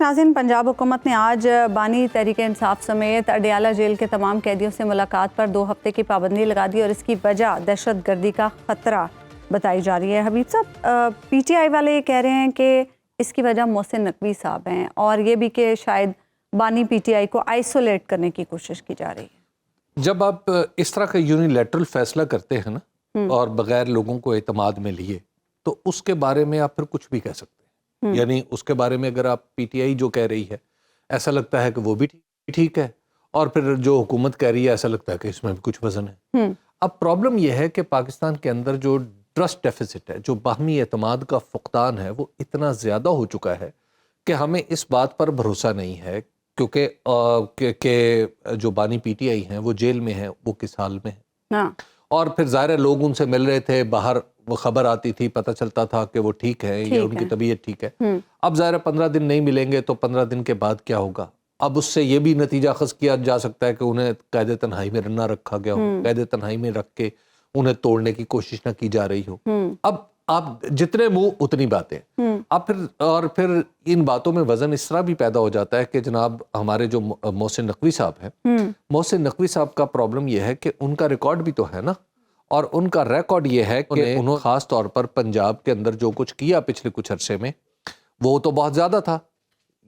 ناظرین، پنجاب حکومت نے آج بانی تحریک انصاف سمیت اڈیالہ جیل کے تمام قیدیوں سے ملاقات پر 2 ہفتے کی پابندی لگا دی اور اس کی وجہ دہشت گردی کا خطرہ بتائی جا رہی ہے۔ حبیب صاحب، پی ٹی آئی والے یہ کہہ رہے ہیں کہ اس کی وجہ محسن نقوی صاحب ہیں، اور یہ بھی کہ شاید بانی پی ٹی آئی کو آئسولیٹ کرنے کی کوشش کی جا رہی ہے۔ جب آپ اس طرح کا یونیلیٹرل فیصلہ کرتے ہیں نا، اور بغیر لوگوں کو اعتماد میں لیے، تو اس کے بارے میں آپ پھر کچھ بھی کہہ سکتے ہیں۔ یعنی اس کے بارے میں اگر آپ پی ٹی آئی جو کہہ رہی ہے، ایسا لگتا ہے کہ وہ بھی ٹھیک ہے، اور پھر جو حکومت کہہ رہی ہے ایسا لگتا ہے کہ اس میں بھی کچھ وزن ہے۔ اب پرابلم یہ ہے کہ پاکستان کے اندر جو ٹرسٹ ڈیفیسٹ ہے، جو باہمی اعتماد کا فقدان ہے، وہ اتنا زیادہ ہو چکا ہے کہ ہمیں اس بات پر بھروسہ نہیں ہے، کیونکہ کہ جو بانی پی ٹی آئی ہیں وہ جیل میں ہیں، وہ کس حال میں ہیں۔ اور پھر ظاہر ہے لوگ ان سے مل رہے تھے، باہر وہ خبر آتی تھی، پتہ چلتا تھا کہ وہ ٹھیک ہے یا ان کی طبیعت ٹھیک ہے۔ اب ظاہر ہے 15 دن نہیں ملیں گے تو 15 دن کے بعد کیا ہوگا؟ اب اس سے یہ بھی نتیجہ اخذ کیا جا سکتا ہے کہ انہیں قید تنہائی میں نہ رکھا گیا ہو، قید تنہائی میں رکھ کے انہیں توڑنے کی کوشش نہ کی جا رہی ہو۔ اب آپ جتنے منہ اتنی باتیں، اب پھر ان باتوں میں وزن اس طرح بھی پیدا ہو جاتا ہے کہ جناب ہمارے جو محسن نقوی صاحب ہیں، محسن نقوی صاحب کا پرابلم یہ ہے کہ ان کا ریکارڈ بھی تو ہے نا، اور ان کا ریکارڈ یہ ہے کہ انہوں خاص طور پر پنجاب کے اندر جو کچھ کیا پچھلے کچھ عرصے میں، وہ تو بہت زیادہ تھا۔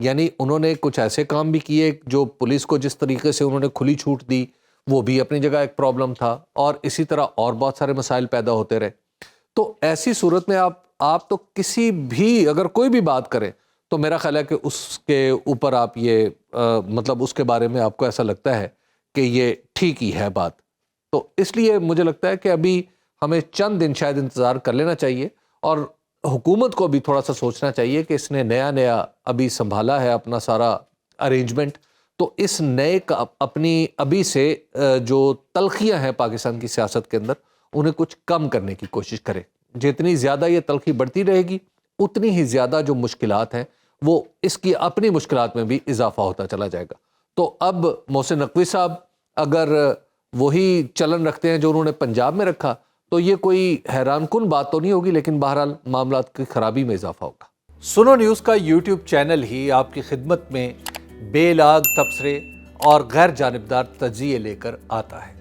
یعنی انہوں نے کچھ ایسے کام بھی کیے جو پولیس کو جس طریقے سے انہوں نے کھلی چھوٹ دی، وہ بھی اپنی جگہ ایک پرابلم تھا، اور اسی طرح اور بہت سارے مسائل پیدا ہوتے رہے۔ تو ایسی صورت میں آپ تو کسی بھی اگر کوئی بھی بات کریں تو میرا خیال ہے کہ اس کے اوپر آپ یہ مطلب اس کے بارے میں آپ کو ایسا لگتا ہے کہ یہ ٹھیک ہی ہے بات۔ تو اس لیے مجھے لگتا ہے کہ ابھی ہمیں چند دن شاید انتظار کر لینا چاہیے، اور حکومت کو بھی تھوڑا سا سوچنا چاہیے کہ اس نے نیا ابھی سنبھالا ہے اپنا سارا ارینجمنٹ، تو اس نئے کا اپنی ابھی سے جو تلخیاں ہیں پاکستان کی سیاست کے اندر، انہیں کچھ کم کرنے کی کوشش کرے۔ جتنی زیادہ یہ تلخی بڑھتی رہے گی، اتنی ہی زیادہ جو مشکلات ہیں وہ اس کی اپنی مشکلات میں بھی اضافہ ہوتا چلا جائے گا۔ تو اب محسن نقوی صاحب اگر وہی چلن رکھتے ہیں جو انہوں نے پنجاب میں رکھا، تو یہ کوئی حیران کن بات تو نہیں ہوگی، لیکن بہرحال معاملات کی خرابی میں اضافہ ہوگا۔ سنو نیوز کا یوٹیوب چینل ہی آپ کی خدمت میں بے لاگ تبصرے اور غیر جانبدار تجزیے لے کر آتا ہے۔